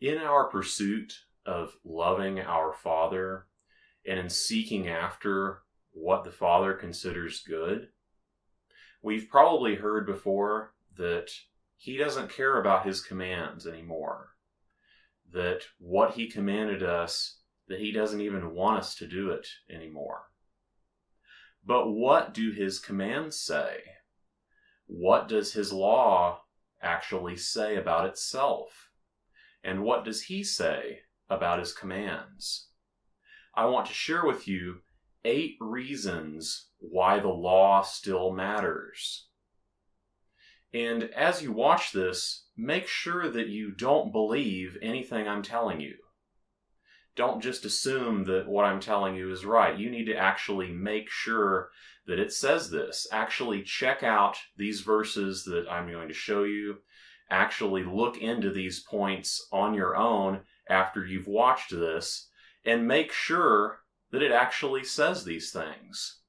In our pursuit of loving our Father and in seeking after what the Father considers good, we've probably heard before that He doesn't care about His commands anymore. That what He commanded us, that He doesn't even want us to do it anymore. But what do His commands say? What does His law actually say about itself? And what does He say about His commands? I want to share with you 8 reasons why the law still matters. And as you watch this, make sure that you don't believe anything I'm telling you. Don't just assume that what I'm telling you is right. You need to actually make sure that it says this. Actually check out these verses that I'm going to show you. Actually look into these points on your own after you've watched this and make sure that it actually says these things.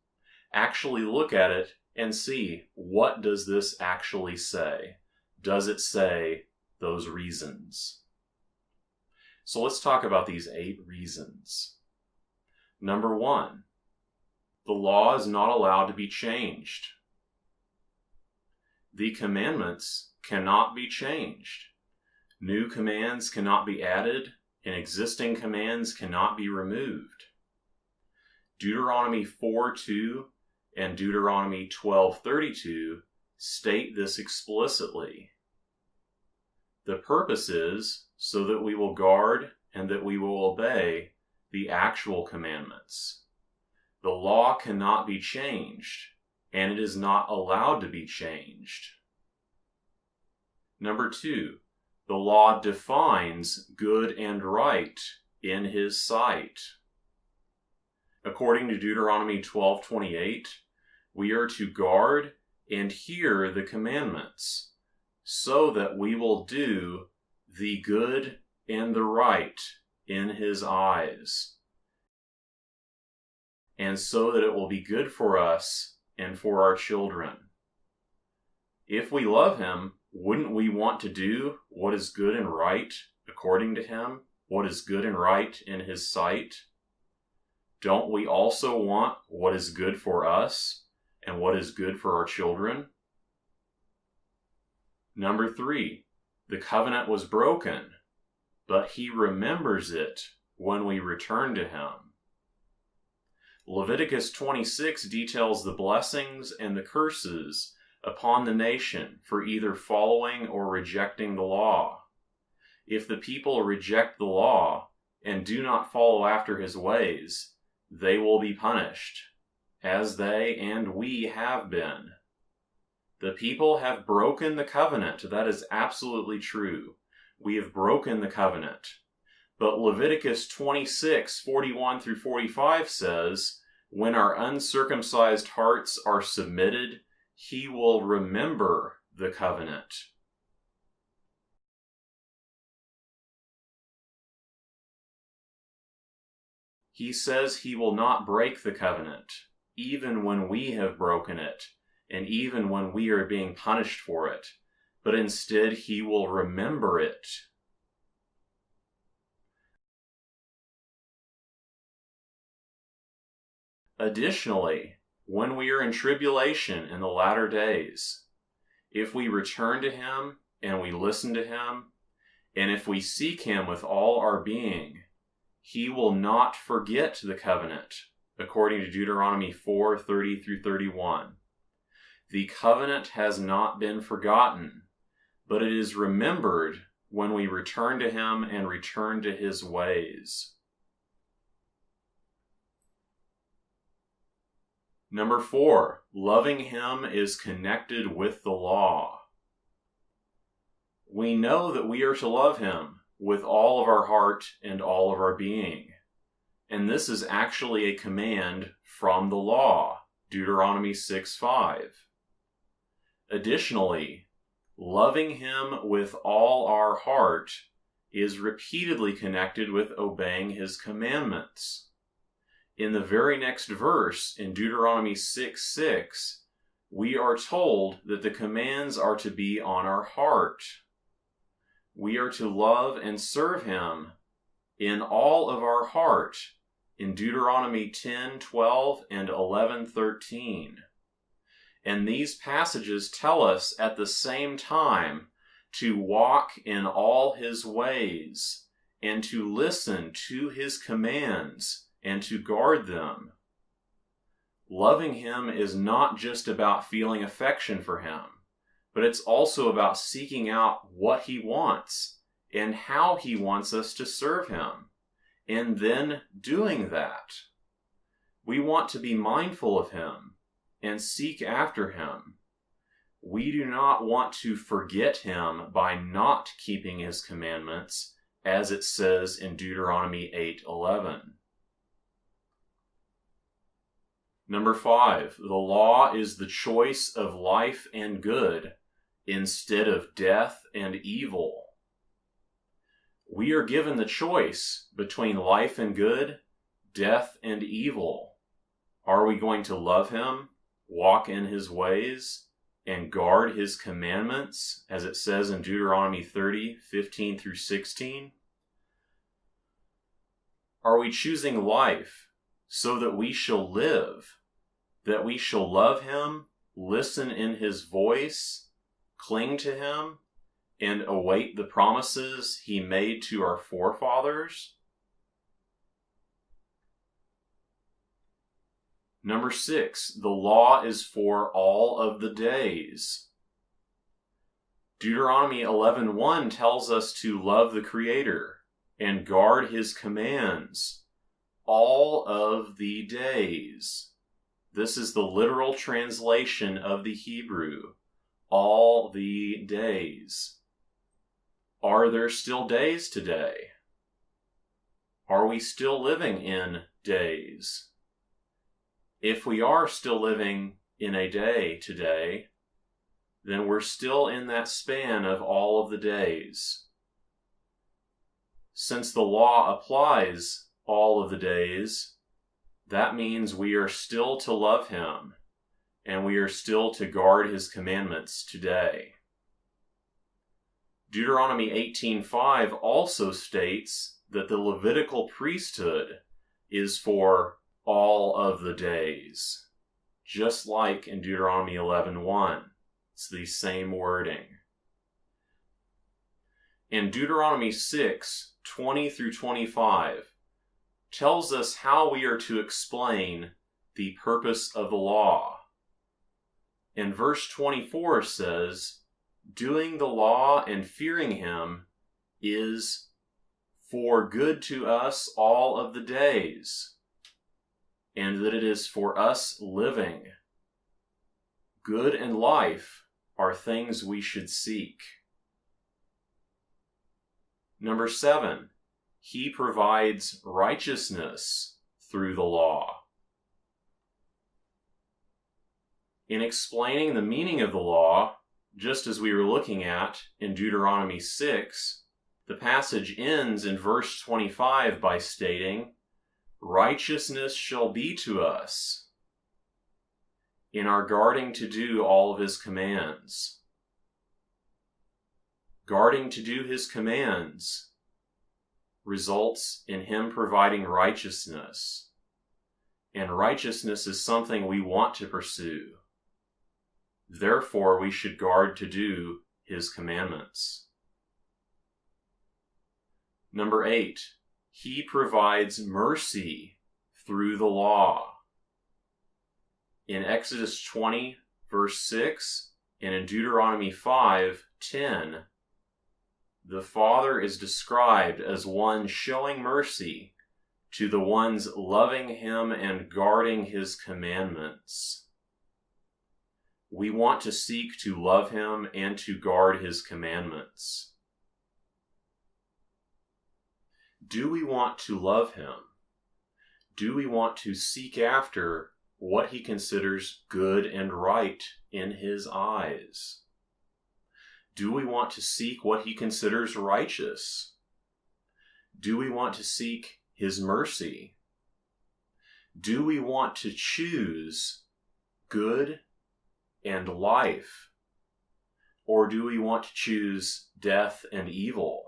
Actually look at it and see, what does this actually say? Does it say those reasons? So let's talk about these 8 reasons. Number 1, the law is not allowed to be changed. The commandments cannot be changed. New commands cannot be added, and existing commands cannot be removed. Deuteronomy 4:2 and Deuteronomy 12:32 state this explicitly. The purpose is so that we will guard and that we will obey the actual commandments. The law cannot be changed, and it is not allowed to be changed. Number 2, the law defines good and right in His sight. According to Deuteronomy 12:28, we are to guard and hear the commandments, so that we will do the good and the right in His eyes, and so that it will be good for us and for our children. If we love Him, wouldn't we want to do what is good and right according to Him, what is good and right in His sight? Don't we also want what is good for us and what is good for our children? Number 3, the covenant was broken, but He remembers it when we return to Him. Leviticus 26 details the blessings and the curses upon the nation for either following or rejecting the law. If the people reject the law and do not follow after His ways, they will be punished, as they and we have been. The people have broken the covenant. That is absolutely true. We have broken the covenant. But Leviticus 26:41 through 45 says, when our uncircumcised hearts are submitted, He will remember the covenant. He says He will not break the covenant, even when we have broken it, and even when we are being punished for it, but instead He will remember it. Additionally, when we are in tribulation in the latter days, if we return to Him and we listen to Him, and if we seek Him with all our being, He will not forget the covenant, according to Deuteronomy 4:30 through 31. The covenant has not been forgotten, but it is remembered when we return to Him and return to His ways. Number 4, loving Him is connected with the law. We know that we are to love Him with all of our heart and all of our being. And this is actually a command from the law, Deuteronomy 6:5. Additionally, loving Him with all our heart is repeatedly connected with obeying His commandments. In the very next verse, in Deuteronomy 6:6, we are told that the commands are to be on our heart. we are to love and serve him in all of our heart in Deuteronomy 10:12 and 11:13. And these passages tell us at the same time to walk in all his ways and to listen to his commands and to guard them. Loving him is not just about feeling affection for him, but it's also about seeking out what he wants and how he wants us to serve him, and then doing that. We want to be mindful of him and seek after him. We do not want to forget him by not keeping his commandments, as it says in Deuteronomy 8:11. Number 5, the law is the choice of life and good instead of death and evil. We are given the choice between life and good, death and evil. Are we going to love him, walk in his ways, and guard his commandments, as it says in Deuteronomy 30:15 through 16? Are we choosing life so that we shall live, that we shall love him, listen in his voice, cling to him, and await the promises he made to our forefathers? Number 6, the law is for all of the days. Deuteronomy 11:1 tells us to love the Creator and guard his commands all of the days. This is the literal translation of the Hebrew, all the days. Are there still days today? Are we still living in days? If we are still living in a day today, then we're still in that span of all of the days. Since the law applies all of the days, that means we are still to love him, and we are still to guard his commandments today. Deuteronomy 18:5 also states that the Levitical priesthood is for all of the days, just like in Deuteronomy 11:1. It's the same wording. And Deuteronomy 6:20 through 25 tells us how we are to explain the purpose of the law. And verse 24 says, doing the law and fearing him is for good to us all of the days, and that it is for us living. Good and life are things we should seek. Number 7, he provides righteousness through the law. In explaining the meaning of the law, just as we were looking at in Deuteronomy 6, the passage ends in verse 25 by stating, righteousness shall be to us in our guarding to do all of his commands. Guarding to do his commands results in him providing righteousness. And righteousness is something we want to pursue. Therefore, we should guard to do his commandments. Number 8, he provides mercy through the law. In Exodus 20, verse 6, and in Deuteronomy 5:10, the Father is described as one showing mercy to the ones loving him and guarding his commandments. We want to seek to love him and to guard his commandments. Do we want to love him? Do we want to seek after what he considers good and right in his eyes? Do we want to seek what he considers righteous? Do we want to seek his mercy? Do we want to choose good and life? Or do we want to choose death and evil?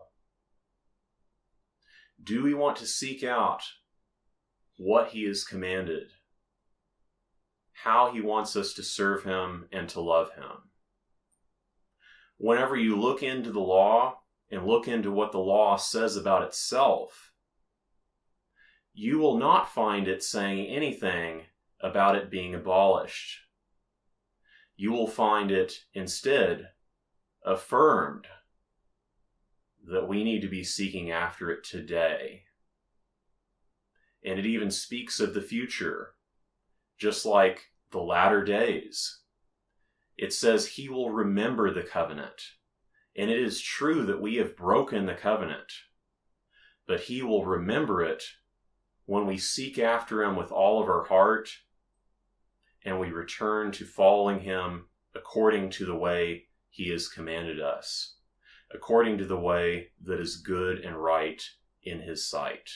Do we want to seek out what he has commanded, how he wants us to serve him and to love him? Whenever you look into the law and look into what the law says about itself, you will not find it saying anything about it being abolished. You will find it instead affirmed that we need to be seeking after it today. And it even speaks of the future, just like the latter days. It says he will remember the covenant. And it is true that we have broken the covenant, but he will remember it when we seek after him with all of our heart and we return to following him according to the way he has commanded us, according to the way that is good and right in his sight.